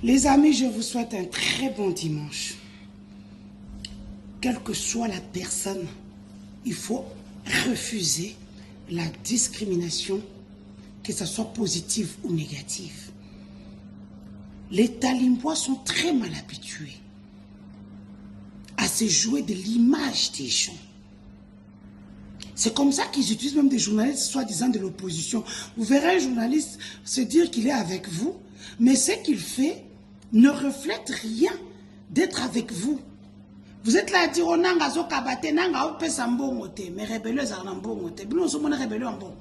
Les amis, je vous souhaite un très bon dimanche. Quelle que soit la personne, il faut refuser la discrimination, que ce soit positive ou négative. Les Talimbois sont très mal habitués à se jouer de l'image des gens. C'est comme ça qu'ils utilisent même des journalistes soi-disant de l'opposition. Vous verrez un journaliste se dire qu'il est avec vous, mais ce qu'il fait ne reflète rien d'être avec vous. Vous êtes là à dire, oh, nanga zo kabate, nanga ope sambongo te, mais rébellion za nambongo te. Bino zo mona rébellion en bon.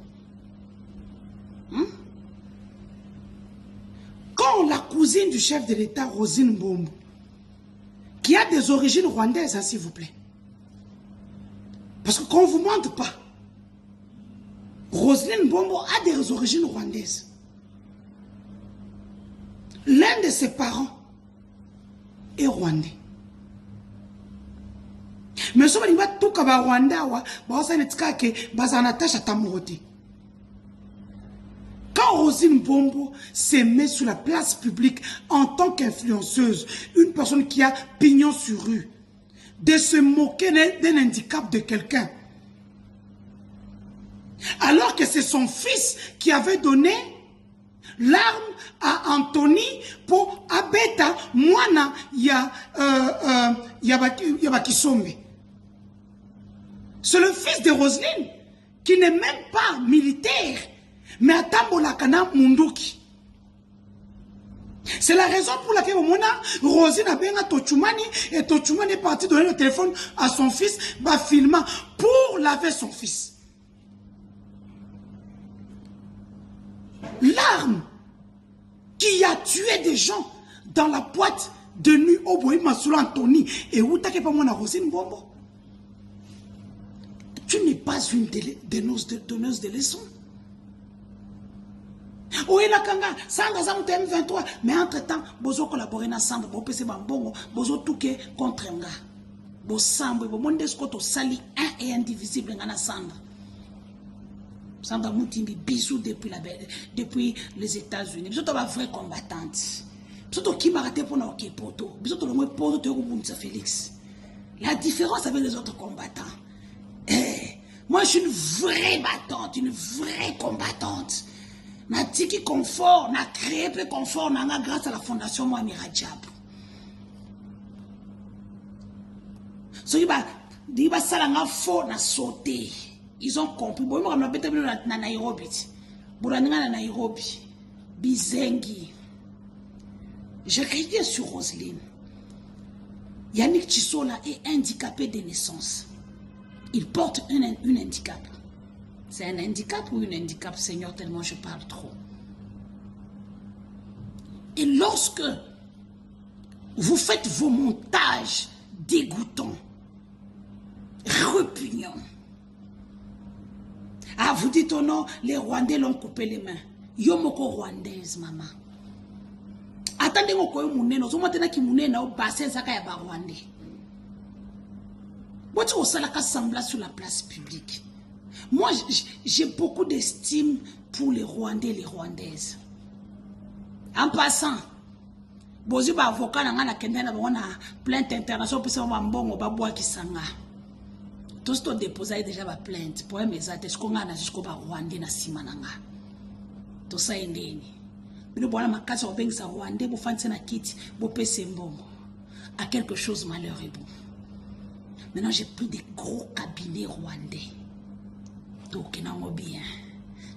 Quand la cousine du chef de l'État, Rosine Mbombo, qui a des origines rwandaises, hein, s'il vous plaît. Parce que qu'on ne vous mente pas, Roselyne Mbombo a des origines rwandaises. L'un de ses parents est rwandais. Mais si on va tout comme Rwanda, quand Roselyne Mbombo se met sur la place publique en tant qu'influenceuse, une personne qui a pignon sur rue, de se moquer d'un handicap de quelqu'un, alors que c'est son fils qui avait donné l'arme à Anthony pour abeta mwana Yabakisombe. C'est le fils de Roselyne qui n'est même pas militaire, mais à Tambolakana Munduki. C'est la raison pour laquelle Rosine a bien Tochumani et Tochumani est parti donner le téléphone à son fils, filmant pour laver son fils. L'arme qui a tué des gens dans la boîte de nuit au Boï Massoula Anthony et où t'as pas mon Rosine Mbombo. Tu n'es pas une donneuse de leçons. Oui, la kanga, Sandra Zamouté M23, mais entre-temps, bozo collaborer na Sandra, bo pese bambongo, bozo touke contre nga. Bo sambo, bo monde skoto sali un et indivisible ngana Sandra. Sandra Moutimbi, bisous depuis les États-Unis. Bisous ta vraie combattante. Bisous qui m'a raté pour na poto. Bisous to le poto te Bunza Félix. La différence avec les autres combattants. Moi je suis une vraie battante, une vraie combattante. Na tiki confort, na créé peu confort, na grâce à la fondation Mohamed Rajab. So diba salanga fo na sauté. Ils ont compris. Bon, moi na bete na Nairobi. Buraninga na Nairobi. Bizengi. Je riais sur Roselyne. Yannick Chisola est handicapé de naissance. Il porte un handicap. C'est un handicap ou un handicap, Seigneur, tellement je parle trop. Et lorsque vous faites vos montages dégoûtants, repugnants, ah, vous dites, oh non, les Rwandais l'ont coupé les mains. Yomoko rwandaise, maman. Attendez, moi, je suis maintenant qui moune na bassin zaka ya ba Rwandais. Moi, tu as la semblant sur la place publique. Moi, j'ai beaucoup d'estime pour les Rwandais et les Rwandaises. En passant, bozi ba avocat na ngana kendena ba wana plainte internationale pour ça mbongo ba boa kisanga. Tout ce déposé déjà ba plainte pour mes ates ce qu'on a jusqu'au ba Rwandais na simananga. Tout ça endeni. Bino bona makasa obengisa Rwandais bo fanse na kiti bo pese mbongo. À quelque chose malheur et bon. Maintenant j'ai pris des gros cabinets rwandais. Donc, non, bien.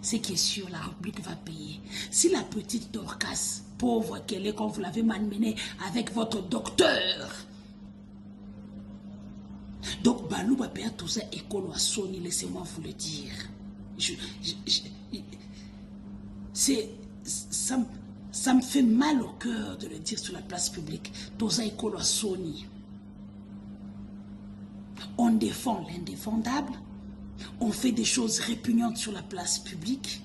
Ce qui est sûr, la République va payer. Si la petite Dorcas, pauvre qu'elle est, comme vous l'avez malmenée avec votre docteur. Donc, Balou va payer tout ça, école ou à Sony, laissez-moi vous le dire. Ça me fait mal au cœur de le dire sur la place publique. Tout ça, école ou à Sony. On défend l'indéfendable. On fait des choses répugnantes sur la place publique.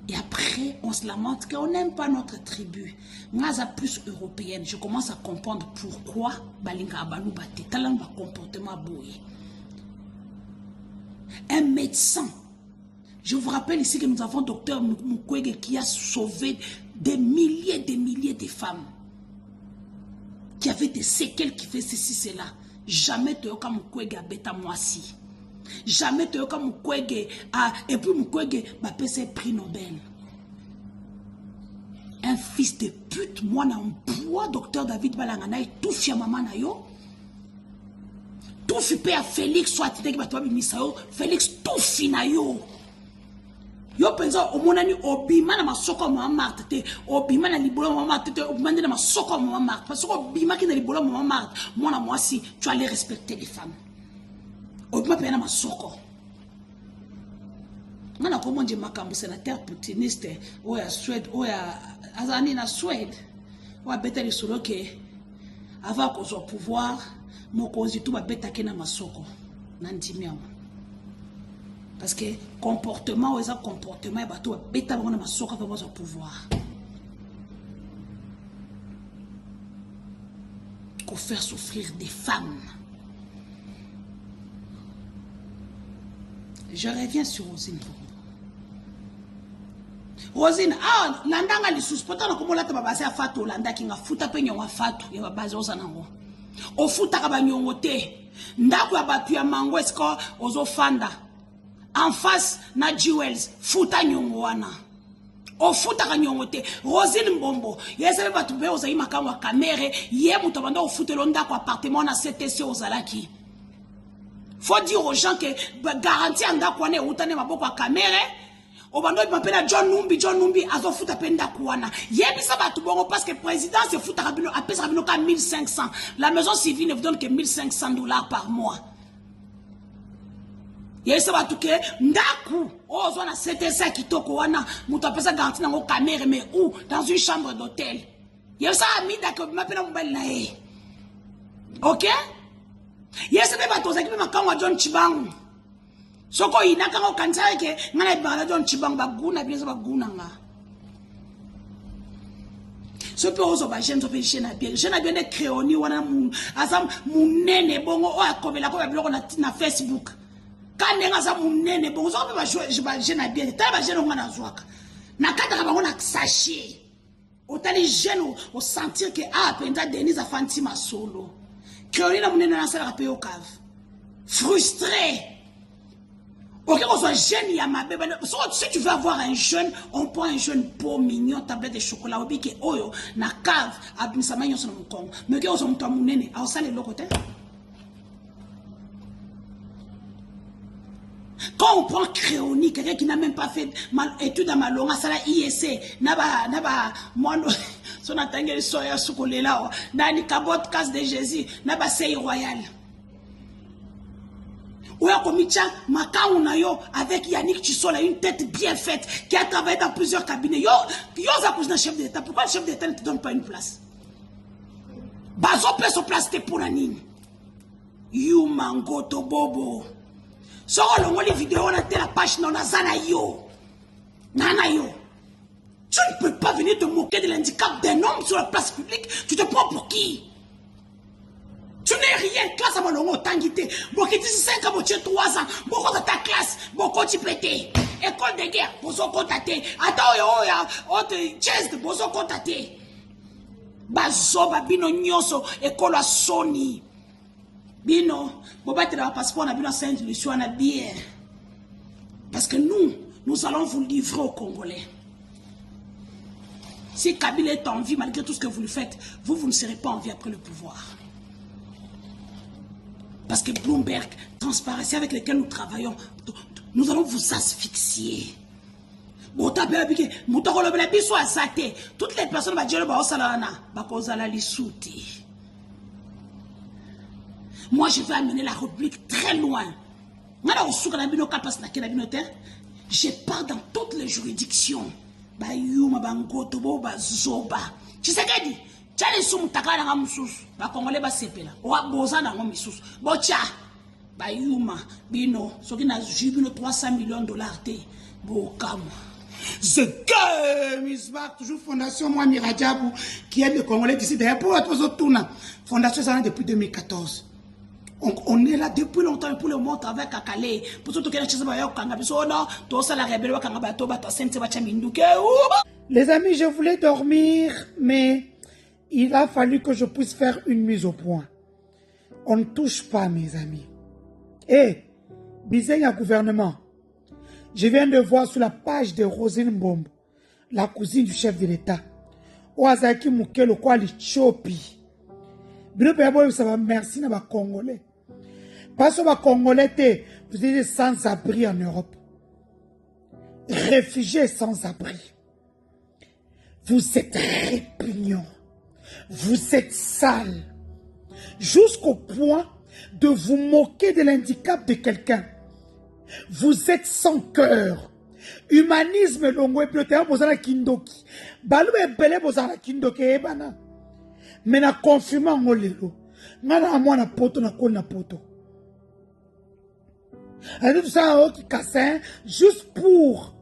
Et après, on se lamente qu'on n'aime pas notre tribu. Moi, je suis plus européenne. Je commence à comprendre pourquoi Balinga Abalou Bate, talent de comportement bouillé. Un médecin. Je vous rappelle ici que nous avons docteur Mukwege qui a sauvé des milliers de femmes qui avaient des séquelles qui faisaient ceci, cela. Jamais tu as Mukwege à bêta moisi. Jamais tu as Mukwege à... Et puis Mukwege va passer prix Nobel. Un fils de pute, moi, n'emploi docteur David Balangana, et tout fait maman na yo. Tout fait père Félix, soit tu Félix, tout fait na yo. Yo penza omonani obima na masoko mama Marthe te obima na libolo mama Marthe te obima na masoko mama Marthe parce que obima ki na libolo mama Marthe moi moi si tu allais respecter les femmes obima pe na masoko ngana ko monje makambo sénateur poutiniste oya Suède oya azani na Suède oya beteli solo ke avant qu'on soit pouvoir mokonzi tout ba betake na masoko na ndimiamo. Parce que comportement, ou comportement, il y a un pouvoir. Pour faire souffrir des femmes. Je reviens sur Rosine. Rosine, ah, l'andanga li suspota na komola ta babase a fatu landa ki nga futa pe nyonga fatu ya babaze ozanango. O futa ka ba nyongo te. Ndako ya batu ya mango esko ozo fanda. En face na Jewels futa nyongo wana o futa ka nyongo te Rosine Mbombo yesebe batu be ozayi makamwa kamere ye muto banda o futelo ndako appartement na CTC ozalaki. Faut dire aux gens que garantie ndako wana utane maboko ya kamere o bando mapela John Numbi azo futa pe ndako wana yebisa batu bongo parce que président se futa kabino apesa kabino ka 1500 la maison civile ne vous donne que $1500 par mois. Yesa batuke ndaku ozo na CTC kitoko wana mutu apesa garantie nango caméra mais où dans une chambre d'hôtel. Yesa amida ke mapela mobile na e. OK? Yesa be batoza ki makamwa John Chibangu. Soko inaka ngo kanza ke ngana ibala John Chibangu baguna biso baguna nga. Ce peu ozo ba jeune pe jeune a bien de créoni wana mu azam munene bongo o akobela ko ba biloko na Facebook. Quand on a un bon, on va jouer, je vais bien. Tu vas jouer, on va jouer. Na kada on a sachet. Autant les jeunes au sentir que ah penda Denise a fanti ma solo. Créole na munene na sala rapé au cave. Frustré. Ok, on soit jeune, il y a ma bébé. Si tu veux avoir un jeune, on prend un jeune pot mignon, tablette de chocolat, obi ke oyo na cave, abimisa manyo sur mon con. Mais que on soit mon munene, a sale le côté. Quand on prend Créoni, quelqu'un qui n'a même pas fait étude à Malonga, ça la IEC, naba mono, son attengue soya soukolela, nani kabot casse de Jésus, naba sei royal. Ouya komicha, makauna yo, avec Yannick Tissola, une tête bien faite, qui a travaillé dans plusieurs cabinets. Yo za cousin chef d'État, pourquoi le chef d'État ne te donne pas une place? Bazo place au place t'es pour la nine. You mango to bobo. Sors les vidéos, on a la page dans la zana yo. Nana yo. Tu ne peux pas venir te moquer de l'handicap d'un homme sur la place publique. Tu te prends pour qui? Tu n'es rien. Classe à mon tangité. Beaucoup de 5 ans, tu as 3 ans. Beaucoup de ta classe. Beaucoup de pété. École de guerre. Bozo contaté. Attends, yo, chest. Bozo contaté. Bazo, babino, nyoso. École à Sony. Bino, Boba te la passeport, on a bien Saint-Lucie, on a bien. Parce que nous allons vous livrer aux Congolais. Si Kabila est en vie, malgré tout ce que vous lui faites, vous ne serez pas en vie après le pouvoir. Parce que Bloomberg, transparence avec lesquels nous travaillons, nous allons vous asphyxier. Toutes les personnes vont dire moi, je vais amener la République très loin. Je pars dans toutes les juridictions. Tu sais ce qu'il dit? Tu as les sous mutakala na mususu. Ba Congolais ba sepela. Wa boza na misusu. Bocha. Ba yuma bino soki na jubino 300 millions de dollars te. Bokam. C'est que Misbah, toujours Fondation moi Miradiabou, qui aide les Congolais d'ici derrière pour être aux autres tournants. Fondation ça depuis 2014. On est là depuis longtemps pour le monde avec Kakale. Pour tout ce qui Les amis, je voulais dormir, mais il a fallu que je puisse faire une mise au point. On ne touche pas, mes amis. Eh, Bizenya gouvernement, je viens de voir sur la page de Rosine Mbombo, la cousine du chef de l'État, Oazaki Mukelo Kwali Chopi. Ça va merci à Congolais. Parce que les Congolais, vous êtes sans abri en Europe. Réfugiés sans abri. Vous êtes répugnants. Vous êtes sales. Jusqu'au point de vous moquer de l'handicap de quelqu'un. Vous êtes sans cœur. Humanisme, l'ongwe, plotéa, bozala kindoki. Balou ebele bozala kindoki, ebana. Mais na confirmant ngolelo. Ngana amwa na poto na kol na poto. Et tout ça, qui casse, juste pour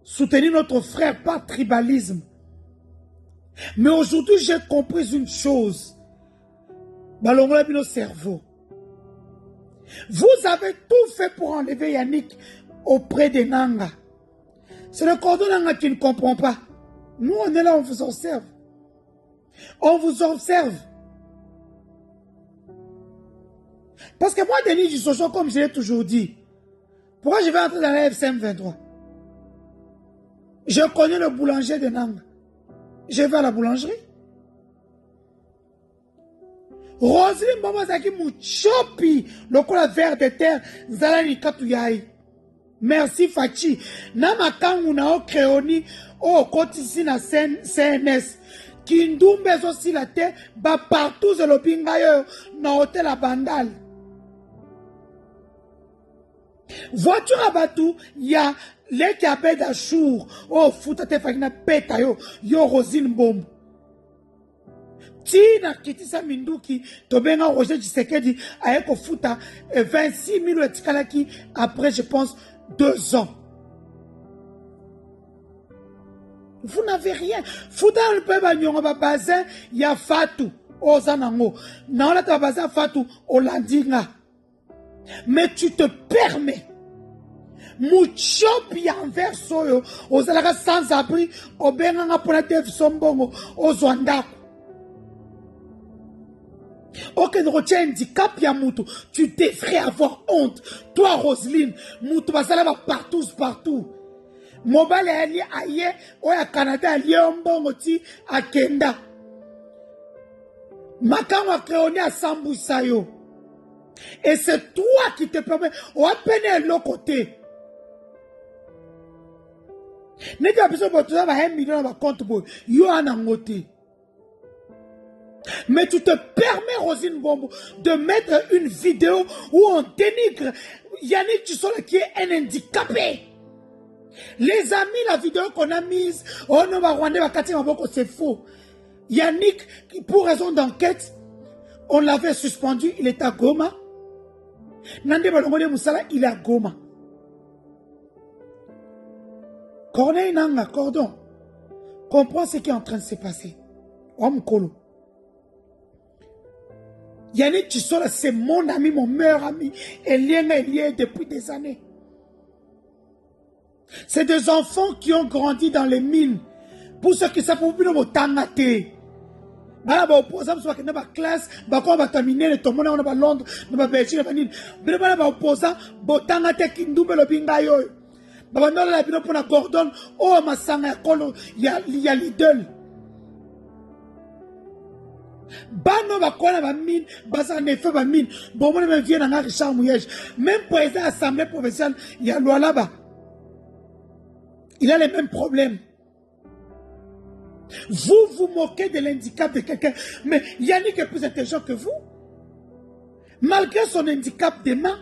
soutenir notre frère par tribalisme. Mais aujourd'hui, j'ai compris une chose. Balongola bino cerveau. Vous avez tout fait pour enlever Yannick auprès des Nanga. C'est le cordon Nanga qui ne comprend pas. Nous, on est là, on vous observe. On vous observe. Parce que moi, Denis du Sochon, comme je l'ai toujours dit, pourquoi je vais entrer dans la FCM 23? Je connais le boulanger de Nanga. Je vais à la boulangerie. Roselyne Mbomazaki Mouchopi, le cola vert de terre, Zalani Katouyaï. Merci Fachi. Namakangu na o créoni, o kotisi na CNS. Kindoumbe aussi la terre, ba partout de l'opingayo, na hôtel à Bandal. Voiture à Batou, il y a les cabets d'Achour, oh, foutate fagina peta yo, yo Rosine Mbombo. Tina kitisa minduki, tobenga Roger Tshisekedi, aeko futa 26 000 etikalaki, après je pense 2 ans. Vous n'avez rien. Fouta le peuple nyongo ba bazin, ya Fatou, ozanango. Na on ta bazin Fatou, olandinga. Mais tu te permets. Mouchopi envers soyo, ozalaka sans abri, obenganga pour la def sombongo, ozwandako. Ok, nous retient handicap Yamoutou. Tu devrais avoir honte. Toi, Roselyne, Moutou Bazala partout, partout. Mobile est allié ailleurs, au Canada, allié au Mbongoti, à Kenda. Makama créoné à Sambousayo. Et c'est toi qui te permets, on a peine de l'autre côté. N'est-ce pas besoin de faire 1 million dans compte pour yo en angoté. Mais tu te permets, Rosine Mbombo, de mettre une vidéo où on dénigre Yannick Tshisola qui est un handicapé. Les amis, la vidéo qu'on a mise, oh non, c'est faux. Yannick, pour raison d'enquête, on l'avait suspendu, il est à Goma. Nande Balongole Moussala, il est à Goma. Corneille Nanga, cordon, comprends ce qui est en train de se passer. Omkolo. Yannick Tshisola, c'est mon ami, mon meilleur ami. Et lié depuis des années. C'est des enfants qui ont grandi dans les mines. Pour ceux qui savent, vous pouvez vous tangater. Bala ba opposant soit que na ba classe ba ko ba terminer le tomo na ba Londres na ba Belgique na nini bala ba opposant botanga te kindumbe lo binga yo ba ndola la bino pona Gordon o masanga kolo ya Lidl bano ba kona ba mine basa ne fait ba mine bon mo me vient na Richard Mouyej même président assemblée provinciale ya Lualaba il a les mêmes problèmes. Vous vous moquez de l'handicap de quelqu'un, mais Yannick est plus intelligent que vous. Malgré son handicap des mains,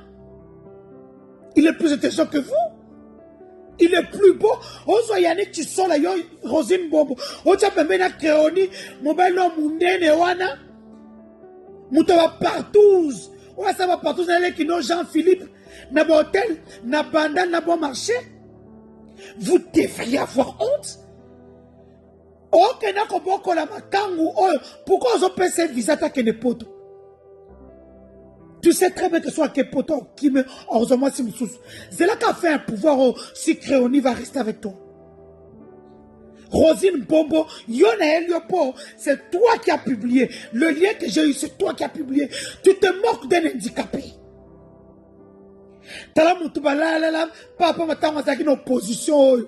il est plus intelligent que vous. Il est plus beau. Ozo Yannick Tshisola yo Rosine Mbombo. Ocha pembena Créoni, mobile mundene wana. Mutawa partout. Owa ça va partout dans les kino Jean-Philippe, na ba hôtel, na banda, na bon marché. Vous devriez avoir honte. Ok, pourquoi vous avez fait visa à poto? Tu sais très bien que soit Kepoto qui me heureusement si me sous. C'est là qu'a fait un pouvoir si Créoni va rester avec toi. Rosine Bombo, Yona Eliopo, c'est toi qui as publié. Le lien que j'ai eu, c'est toi qui as publié. Tu te moques d'un handicapé. Tala Moutouba la, papa matanga zaki une opposition.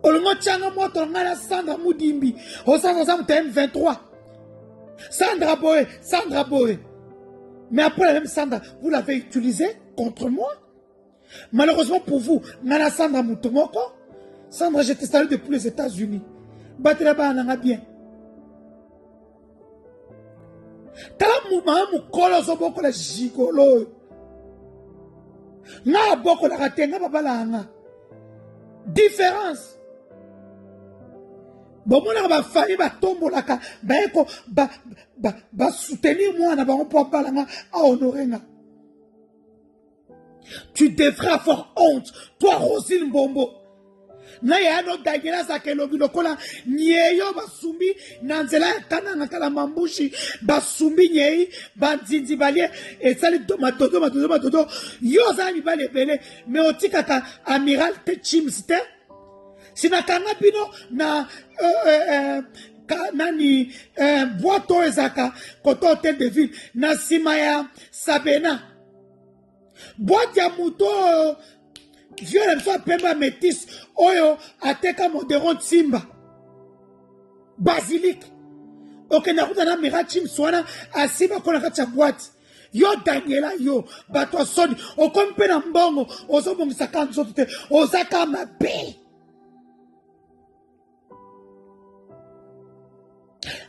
Olongo Tchanga Moto, Ngala Sandra Moudimbi, Osaka M23. Sandra Boy. Mais après la même Sandra, vous l'avez utilisé contre moi. Malheureusement pour vous, Ngala Sandra Moutomoko. Sandra, je t'ai salué depuis les États-Unis. Batreba nanga bien. Tala mouma moukolo zoboko la gigolo. Nga boko la rate nga babala nga. Différence. Bon mon ba fami ba tombo la ka ba eko ba soutenir moi na ba on peut pas nga à honorer nga. Tu devrais avoir honte, toi Rosine Bombo. Na ya no dagela za kelobi lokola nyeyo basumbi na nzela kana na kala mambushi basumbi nyei banzinzi balie esali matodo yo za mi bale bele me otika ka amiral te chimste sinakanga bino na nani boito ezaka koto hotel de ville na simaya Sabena boite ya muto vieux le soit pemba métis oyo ateka modéron Simba basilique ok na kuta na mirachim swana asiba kona kacha boîte yo Daniela yo bato soni okompe na mbongo ozobongisa kanzo te ozaka mabe.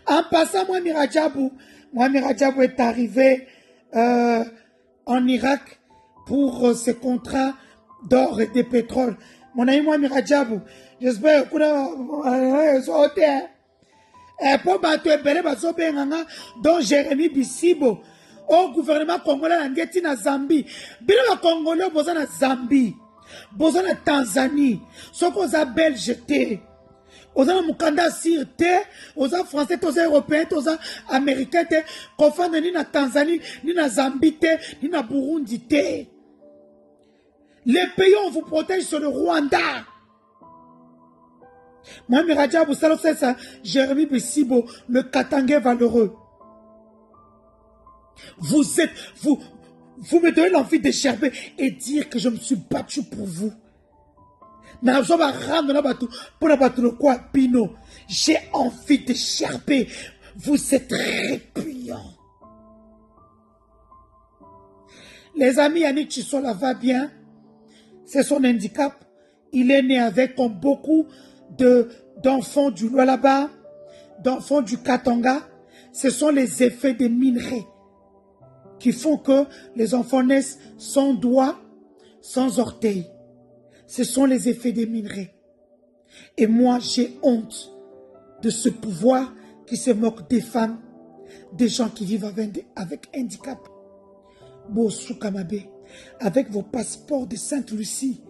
En passant, Mohamed Radjabou est arrivé en Irak pour ses contrats d'or et de pétrole. Mon ami Mohamed Radjabou, j'espère que vous avez donc Jérémy Bissibo au gouvernement congolais na Zambie. Bien le Congolais boza na Zambie, boza na Tanzanie, soko za Belge te. Oza mukanda sir te, oza français, oza européen, oza américain te, confondre ni na Tanzanie, ni na Zambie te, ni na Burundi te. Les pays on vous protège sur le Rwanda. Mohamed Radjabou, c'est ça, Jérémy Bissibo, le Katangais valeureux. Vous me donnez l'envie de chercher et dire que je me suis battu pour vous. J'ai envie de chercher. Vous êtes répugnants. Les amis, Yannick Chisola va bien. C'est son handicap. Il est né avec, comme beaucoup d'enfants du Lualaba, d'enfants du Katanga. Ce sont les effets des minerais qui font que les enfants naissent sans doigts, sans orteils. Ce sont les effets des minerais. Et moi, j'ai honte de ce pouvoir qui se moque des femmes, des gens qui vivent avec handicap. Bossou Kamabe, avec vos passeports de Sainte-Lucie.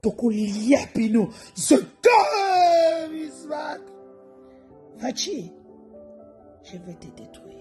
Toko Liapino, The God is back. Va-t-il, je vais te détruire.